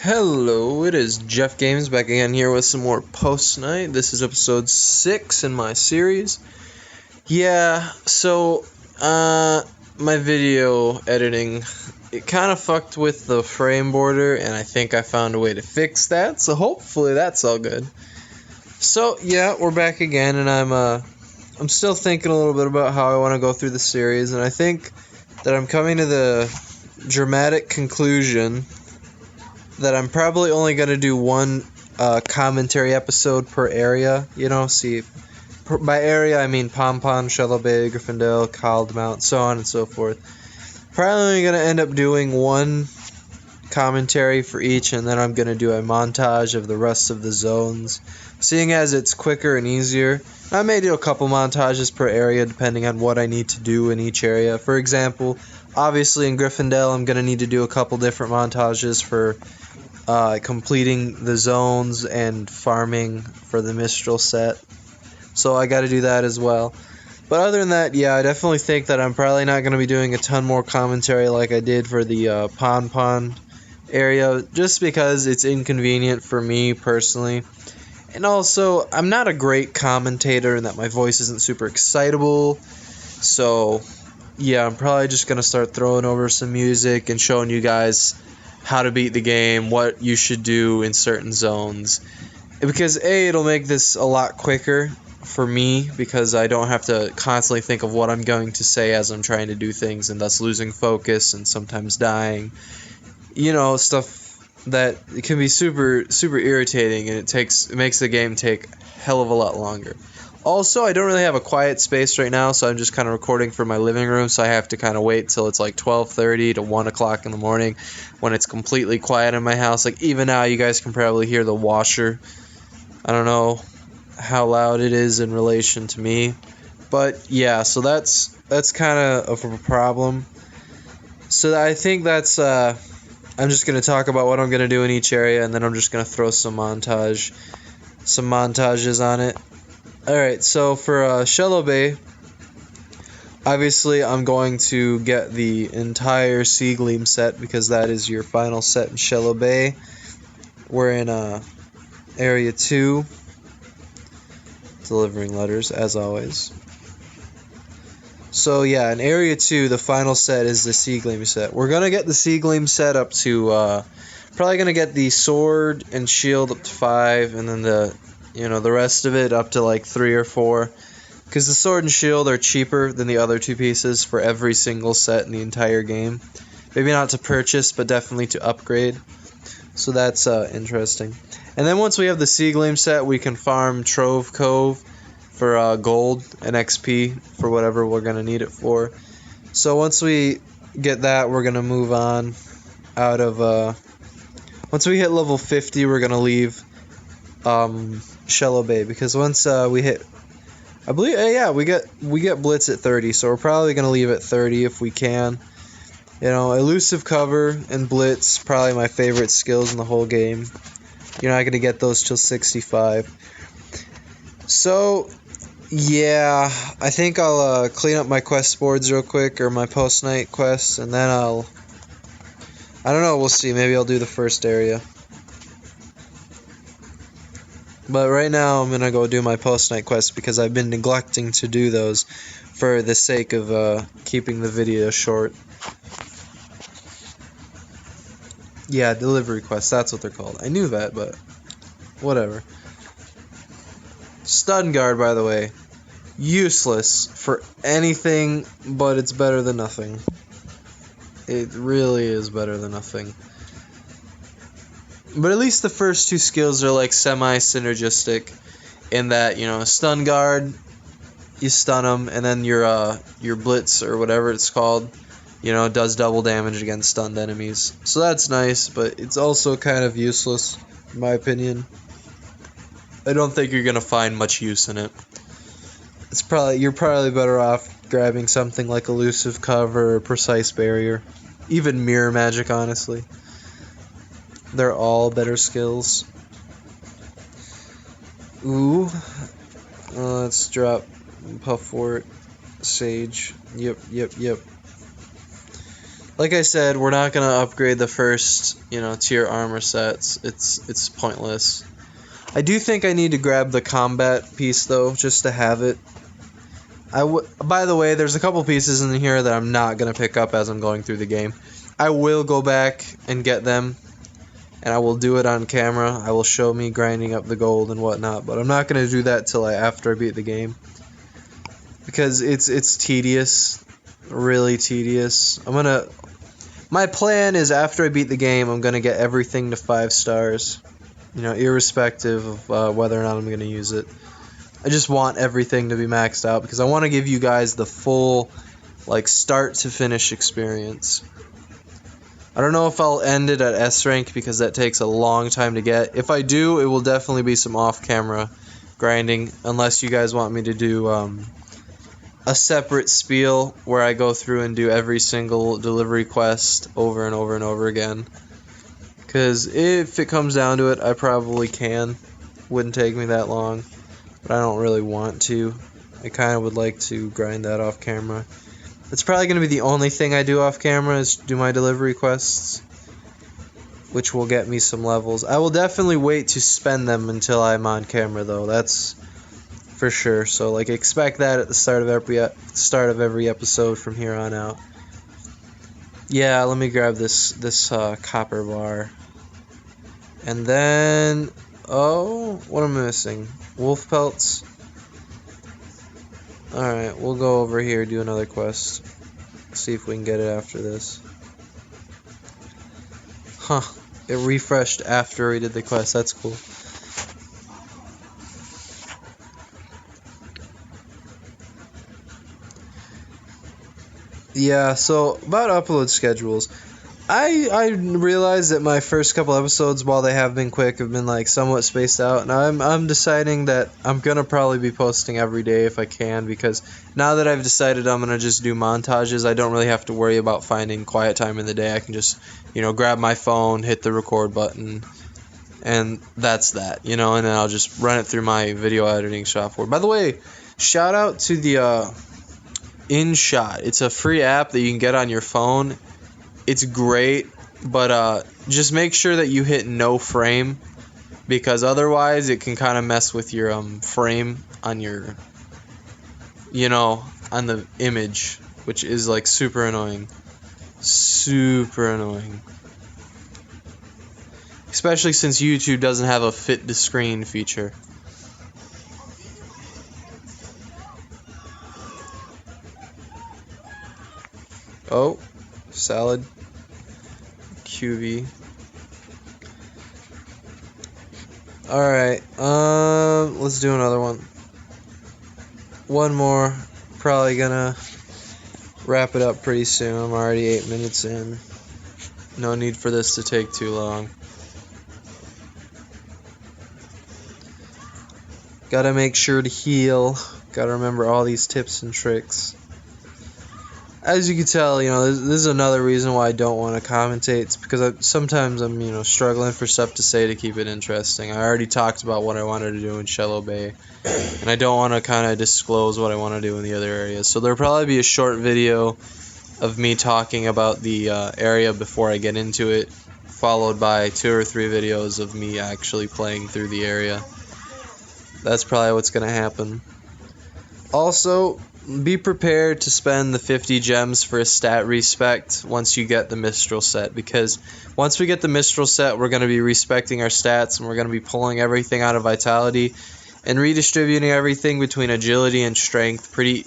Hello, it is Jeff Games back again here with some more Postknight. This is episode 6 in my series. My video editing, it kind of fucked with the frame border, and I think I found a way to fix that, so hopefully that's all good. So, yeah, we're back again, and I'm still thinking a little bit about how I want to go through the series, and I think that I'm coming to the dramatic conclusion that I'm probably only going to do one commentary episode per area. By area I mean Pompon, Shallow Bay, Gryffindor, Caldmount, so on and so forth. Probably only going to end up doing one commentary for each, and then I'm going to do a montage of the rest of the zones. Seeing as it's quicker and easier, I may do a couple montages per area depending on what I need to do in each area. For example, obviously in Gryffindor I'm going to need to do a couple different montages for completing the zones and farming for the Mistral set. So I got to do that as well. But other than that, yeah, I definitely think that I'm probably not going to be doing a ton more commentary like I did for the Pond area, just because it's inconvenient for me personally. And also, I'm not a great commentator in that my voice isn't super excitable. So, yeah, I'm probably just going to start throwing over some music and showing you guys how to beat the game, what you should do in certain zones. Because A, it'll make this a lot quicker for me, because I don't have to constantly think of what I'm going to say as I'm trying to do things, and thus losing focus and sometimes dying. Stuff that it can be super irritating, and it makes the game take hell of a lot longer. Also, I don't really have a quiet space right now, so I'm just kind of recording from my living room, so I have to kind of wait till it's like 12:30 to 1 o'clock in the morning when it's completely quiet in my house. Like, even now, you guys can probably hear the washer. I don't know how loud it is in relation to me. But, yeah, so that's kind of a problem. So I think that's... I'm just going to talk about what I'm going to do in each area, and then I'm just going to throw some montages on it. Alright, so for Shallow Bay, obviously I'm going to get the entire Sea Gleam set, because that is your final set in Shallow Bay. We're in Area 2, delivering letters, as always. So yeah, in Area 2, the final set is the Sea Gleam set. We're going to get the Sea Gleam set up to, probably going to get the Sword and Shield up to 5, and then the rest of it up to like 3 or 4. Because the Sword and Shield are cheaper than the other two pieces for every single set in the entire game. Maybe not to purchase, but definitely to upgrade. So that's interesting. And then once we have the Sea Gleam set, we can farm Trove Cove for gold and XP for whatever we're going to need it for. So once we get that, we're going to move on out of... once we hit level 50, we're going to leave Shallow Bay, because once we hit... I believe, we get Blitz at 30, so we're probably going to leave at 30 if we can. Elusive Cover and Blitz, probably my favorite skills in the whole game. You're not going to get those till 65. So, yeah, I think I'll clean up my quest boards real quick, or my post-night quests, and then I don't know, we'll see. Maybe I'll do the first area. But right now I'm going to go do my post-night quests, because I've been neglecting to do those for the sake of keeping the video short. Yeah, delivery quests, that's what they're called. I knew that, but whatever. Stun Guard, by the way. Useless for anything, but it's better than nothing. It really is better than nothing. But at least the first two skills are like semi-synergistic in that, Stun Guard, you stun them, and then your Blitz, or whatever it's called, does double damage against stunned enemies. So that's nice, but it's also kind of useless, in my opinion. I don't think you're going to find much use in it. You're probably better off grabbing something like Elusive Cover or Precise Barrier. Even Mirror Magic, honestly. They're all better skills. Ooh. Let's drop Puffwort, Sage. Yep. Like I said, we're not gonna upgrade the first, tier armor sets. It's pointless. I do think I need to grab the combat piece though, just to have it. By the way, there's a couple pieces in here that I'm not gonna pick up as I'm going through the game. I will go back and get them, and I will do it on camera. I will show me grinding up the gold and whatnot, but I'm not gonna do that till after I beat the game, because it's tedious, really tedious. My plan is after I beat the game, I'm gonna get everything to 5 stars, irrespective of whether or not I'm gonna use it. I just want everything to be maxed out because I want to give you guys the full, start to finish experience. I don't know if I'll end it at S rank because that takes a long time to get. If I do, it will definitely be some off-camera grinding, unless you guys want me to do a separate spiel where I go through and do every single delivery quest over and over and over again. Because if it comes down to it, I probably can. Wouldn't take me that long. But I don't really want to. I kind of would like to grind that off camera. It's probably going to be the only thing I do off camera is do my delivery quests, which will get me some levels. I will definitely wait to spend them until I'm on camera though. That's for sure. So expect that at the start of every episode from here on out. Yeah, let me grab this copper bar. And then what am I missing? Wolf pelts. Alright, we'll go over here, do another quest. See if we can get it after this. Huh. It refreshed after we did the quest. That's cool. Yeah, so about upload schedules. I realized that my first couple episodes, while they have been quick, have been somewhat spaced out, and I'm deciding that I'm gonna probably be posting every day if I can, because now that I've decided I'm gonna just do montages, I don't really have to worry about finding quiet time in the day. I can just grab my phone, hit the record button, and that's that, and then I'll just run it through my video editing software. By the way, shout out to the InShot. It's a free app that you can get on your phone. It's great, but just make sure that you hit no frame, because otherwise it can kind of mess with your frame on your, on the image, which is super annoying. Super annoying. Especially since YouTube doesn't have a fit to screen feature. Oh, salad. QV. Alright, let's do another one. One more. Probably gonna wrap it up pretty soon. I'm already 8 minutes in. No need for this to take too long. Gotta make sure to heal. Gotta remember all these tips and tricks. As you can tell, this is another reason why I don't want to commentate. It's because sometimes I'm, struggling for stuff to say to keep it interesting. I already talked about what I wanted to do in Shallow Bay, and I don't want to kind of disclose what I want to do in the other areas. So there'll probably be a short video of me talking about the area before I get into it, followed by 2 or 3 videos of me actually playing through the area. That's probably what's going to happen. Also, be prepared to spend the 50 gems for a stat respect once you get the Mistral set, because once we get the Mistral set, we're going to be respecting our stats, and we're going to be pulling everything out of Vitality and redistributing everything between Agility and Strength pretty,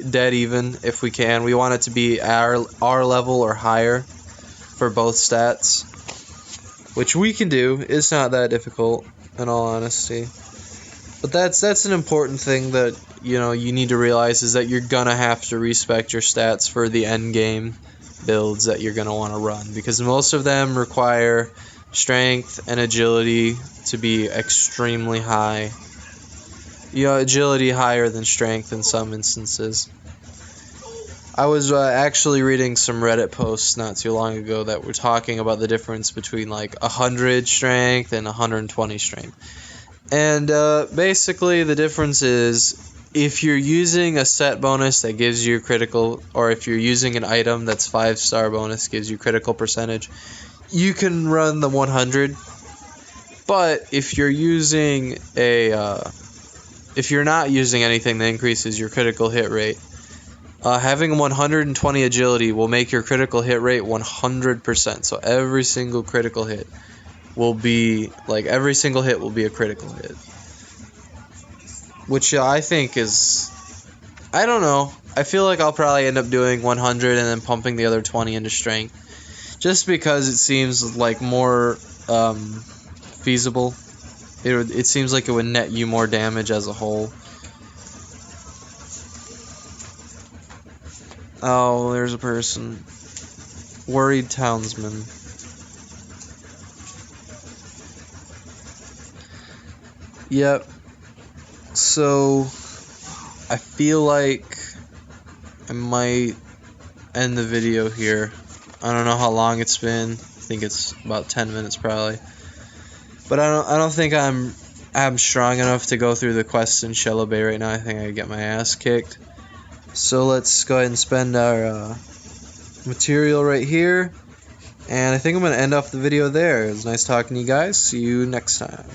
dead even if we can. We want it to be our level or higher for both stats, which we can do. It's not that difficult, in all honesty. But that's an important thing that you need to realize, is that you're gonna have to respect your stats for the end game builds that you're gonna want to run, because most of them require strength and agility to be extremely high. Agility higher than strength in some instances. I was actually reading some Reddit posts not too long ago that were talking about the difference between 100 strength and 120 strength. And basically the difference is if you're using a set bonus that gives you critical, or if you're using an item that's 5-star bonus gives you critical percentage, you can run the 100. But if you're using if you're not using anything that increases your critical hit rate, having 120 agility will make your critical hit rate 100%. So every single critical hit will be, like, every single hit will be a critical hit. Which I think is, I don't know. I feel like I'll probably end up doing 100 and then pumping the other 20 into strength. Just because it seems like more feasible. It seems like it would net you more damage as a whole. Oh, there's a person. Worried townsman. Yep. So, I feel like I might end the video here. I don't know how long it's been. I think it's about 10 minutes probably. But I don't think I'm strong enough to go through the quests in Shallow Bay right now. I think I get my ass kicked. So let's go ahead and spend our material right here. And I think I'm going to end off the video there. It was nice talking to you guys. See you next time.